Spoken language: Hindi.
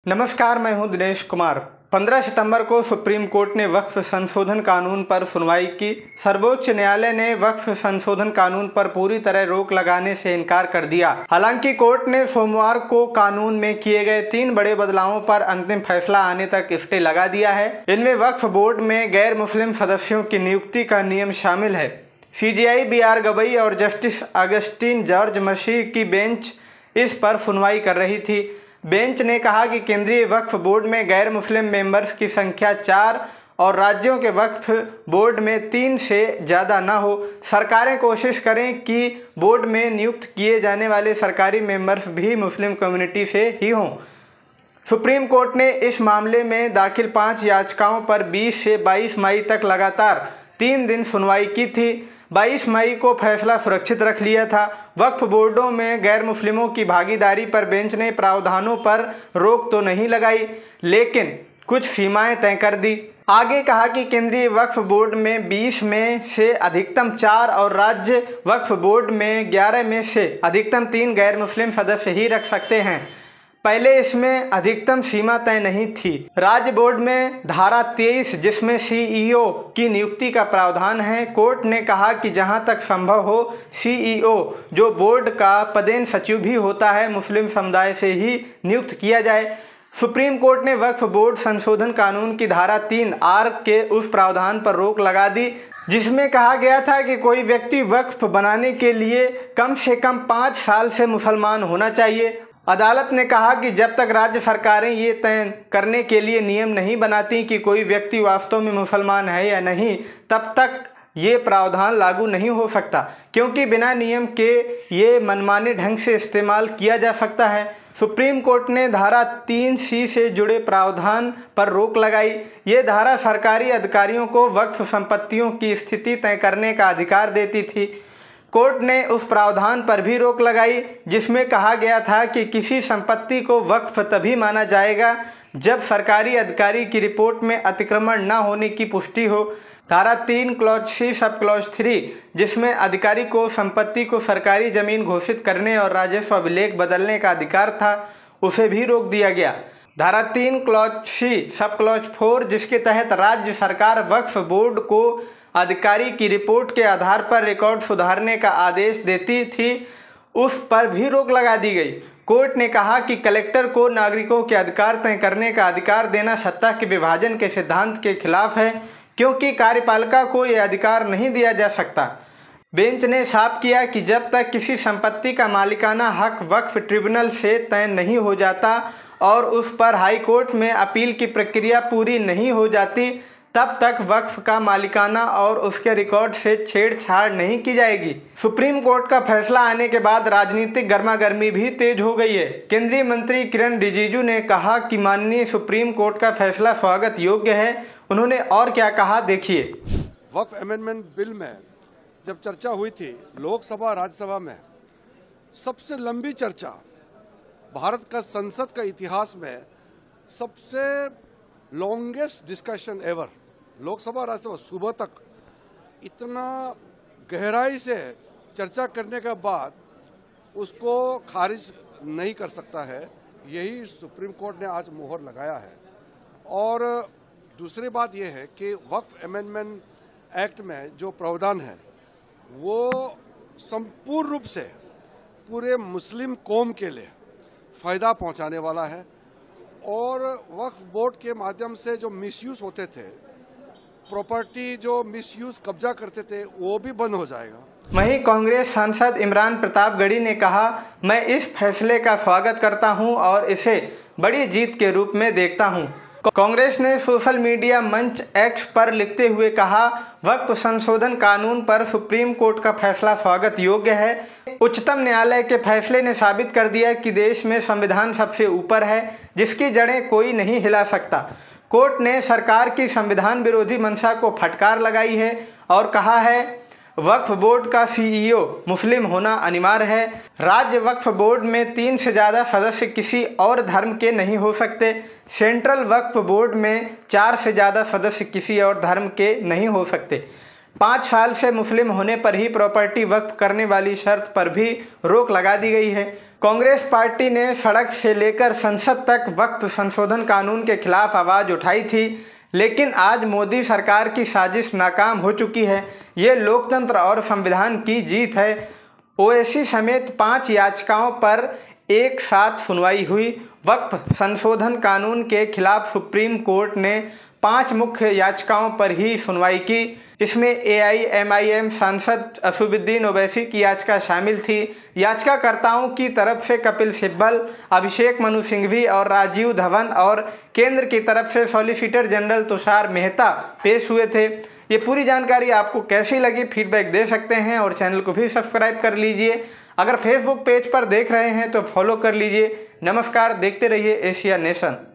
नमस्कार, मैं हूं दिनेश कुमार। 15 सितंबर को सुप्रीम कोर्ट ने वक्फ संशोधन कानून पर सुनवाई की। सर्वोच्च न्यायालय ने वक्फ संशोधन कानून पर पूरी तरह रोक लगाने से इनकार कर दिया। हालांकि कोर्ट ने सोमवार को कानून में किए गए 3 बड़े बदलावों पर अंतिम फैसला आने तक स्टे लगा दिया है। इनमें वक्फ बोर्ड में गैर मुस्लिम सदस्यों की नियुक्ति का नियम शामिल है। CJI BR गवई और जस्टिस अगस्टिन जॉर्ज मसीह की बेंच इस पर सुनवाई कर रही थी। बेंच ने कहा कि केंद्रीय वक्फ बोर्ड में गैर मुस्लिम मेंबर्स की संख्या 4 और राज्यों के वक्फ बोर्ड में 3 से ज़्यादा न हो। सरकारें कोशिश करें कि बोर्ड में नियुक्त किए जाने वाले सरकारी मेंबर्स भी मुस्लिम कम्युनिटी से ही हों। सुप्रीम कोर्ट ने इस मामले में दाखिल 5 याचिकाओं पर 20 से 22 मई तक लगातार 3 दिन सुनवाई की थी। 22 मई को फैसला सुरक्षित रख लिया था। वक्फ बोर्डों में गैर मुस्लिमों की भागीदारी पर बेंच ने प्रावधानों पर रोक तो नहीं लगाई, लेकिन कुछ सीमाएं तय कर दी। आगे कहा कि केंद्रीय वक्फ बोर्ड में 20 में से अधिकतम 4 और राज्य वक्फ बोर्ड में 11 में से अधिकतम 3 गैर मुस्लिम सदस्य ही रख सकते हैं। पहले इसमें अधिकतम सीमा तय नहीं थी। राज्य बोर्ड में धारा 23 जिसमें CEO की नियुक्ति का प्रावधान है, कोर्ट ने कहा कि जहां तक संभव हो CEO जो बोर्ड का पदेन सचिव भी होता है, मुस्लिम समुदाय से ही नियुक्त किया जाए। सुप्रीम कोर्ट ने वक्फ बोर्ड संशोधन कानून की धारा 3R के उस प्रावधान पर रोक लगा दी जिसमें कहा गया था कि कोई व्यक्ति वक्फ बनाने के लिए कम से कम 5 साल से मुसलमान होना चाहिए। अदालत ने कहा कि जब तक राज्य सरकारें ये तय करने के लिए नियम नहीं बनाती कि कोई व्यक्ति वास्तव में मुसलमान है या नहीं, तब तक ये प्रावधान लागू नहीं हो सकता, क्योंकि बिना नियम के ये मनमाने ढंग से इस्तेमाल किया जा सकता है। सुप्रीम कोर्ट ने धारा 3C से जुड़े प्रावधान पर रोक लगाई। ये धारा सरकारी अधिकारियों को वक्फ संपत्तियों की स्थिति तय करने का अधिकार देती थी। कोर्ट ने उस प्रावधान पर भी रोक लगाई जिसमें कहा गया था कि किसी संपत्ति को वक्फ तभी माना जाएगा जब सरकारी अधिकारी की रिपोर्ट में अतिक्रमण न होने की पुष्टि हो। धारा 3 क्लॉज C सब क्लॉज 3 जिसमें अधिकारी को संपत्ति को सरकारी जमीन घोषित करने और राजस्व अभिलेख बदलने का अधिकार था, उसे भी रोक दिया गया। धारा 3 क्लॉज C सब क्लॉज 4 जिसके तहत राज्य सरकार वक्फ बोर्ड को अधिकारी की रिपोर्ट के आधार पर रिकॉर्ड सुधारने का आदेश देती थी, उस पर भी रोक लगा दी गई। कोर्ट ने कहा कि कलेक्टर को नागरिकों के अधिकार तय करने का अधिकार देना सत्ता के विभाजन के सिद्धांत के खिलाफ है, क्योंकि कार्यपालिका को यह अधिकार नहीं दिया जा सकता। बेंच ने साफ किया कि जब तक किसी संपत्ति का मालिकाना हक वक्फ ट्रिब्यूनल से तय नहीं हो जाता और उस पर हाई कोर्ट में अपील की प्रक्रिया पूरी नहीं हो जाती, तब तक वक्फ का मालिकाना और उसके रिकॉर्ड से छेड़छाड़ नहीं की जाएगी। सुप्रीम कोर्ट का फैसला आने के बाद राजनीतिक गर्मागर्मी भी तेज हो गई है। केंद्रीय मंत्री किरण रिजिजू ने कहा कि माननीय सुप्रीम कोर्ट का फैसला स्वागत योग्य है। उन्होंने और क्या कहा, देखिए। वक्फ अमेंडमेंट बिल में जब चर्चा हुई थी लोकसभा राज्यसभा में, सबसे लंबी चर्चा भारत का संसद का इतिहास में सबसे longest discussion ever, Lok Sabha Rajya Sabha सुबह तक इतना गहराई से चर्चा करने के बाद उसको खारिज नहीं कर सकता है, यही सुप्रीम कोर्ट ने आज मुहर लगाया है। और दूसरी बात यह है कि वक्फ अमेंडमेंट एक्ट में जो प्रावधान है वो संपूर्ण रूप से पूरे मुस्लिम कौम के लिए फ़ायदा पहुंचाने वाला है और वक्फ बोर्ड के माध्यम से जो मिसयूज़ होते थे, प्रॉपर्टी जो मिसयूज़ कब्जा करते थे, वो भी बंद हो जाएगा। वहीं कांग्रेस सांसद इमरान प्रतापगढ़ी ने कहा, मैं इस फैसले का स्वागत करता हूं और इसे बड़ी जीत के रूप में देखता हूं। कांग्रेस ने सोशल मीडिया मंच X पर लिखते हुए कहा, वक्फ संशोधन कानून पर सुप्रीम कोर्ट का फैसला स्वागत योग्य है। उच्चतम न्यायालय के फैसले ने साबित कर दिया कि देश में संविधान सबसे ऊपर है, जिसकी जड़ें कोई नहीं हिला सकता। कोर्ट ने सरकार की संविधान विरोधी मंशा को फटकार लगाई है और कहा है, वक्फ बोर्ड का CEO मुस्लिम होना अनिवार्य है। राज्य वक्फ बोर्ड में 3 से ज़्यादा सदस्य किसी और धर्म के नहीं हो सकते। सेंट्रल वक्फ बोर्ड में 4 से ज़्यादा सदस्य किसी और धर्म के नहीं हो सकते। 5 साल से मुस्लिम होने पर ही प्रॉपर्टी वक्फ करने वाली शर्त पर भी रोक लगा दी गई है। कांग्रेस पार्टी ने सड़क से लेकर संसद तक वक्फ संशोधन कानून के खिलाफ आवाज़ उठाई थी, लेकिन आज मोदी सरकार की साजिश नाकाम हो चुकी है। ये लोकतंत्र और संविधान की जीत है। ओवैसी समेत 5 याचिकाओं पर एक साथ सुनवाई हुई। वक्फ संशोधन कानून के खिलाफ सुप्रीम कोर्ट ने 5 मुख्य याचिकाओं पर ही सुनवाई की। इसमें AIMIM सांसद असदुद्दीन ओवैसी की याचिका शामिल थी। याचिकाकर्ताओं की तरफ से कपिल सिब्बल, अभिषेक मनु सिंघवी और राजीव धवन और केंद्र की तरफ से सॉलिसिटर जनरल तुषार मेहता पेश हुए थे। ये पूरी जानकारी आपको कैसी लगी, फीडबैक दे सकते हैं और चैनल को भी सब्सक्राइब कर लीजिए। अगर फेसबुक पेज पर देख रहे हैं तो फॉलो कर लीजिए। नमस्कार, देखते रहिए एशिया नेशन।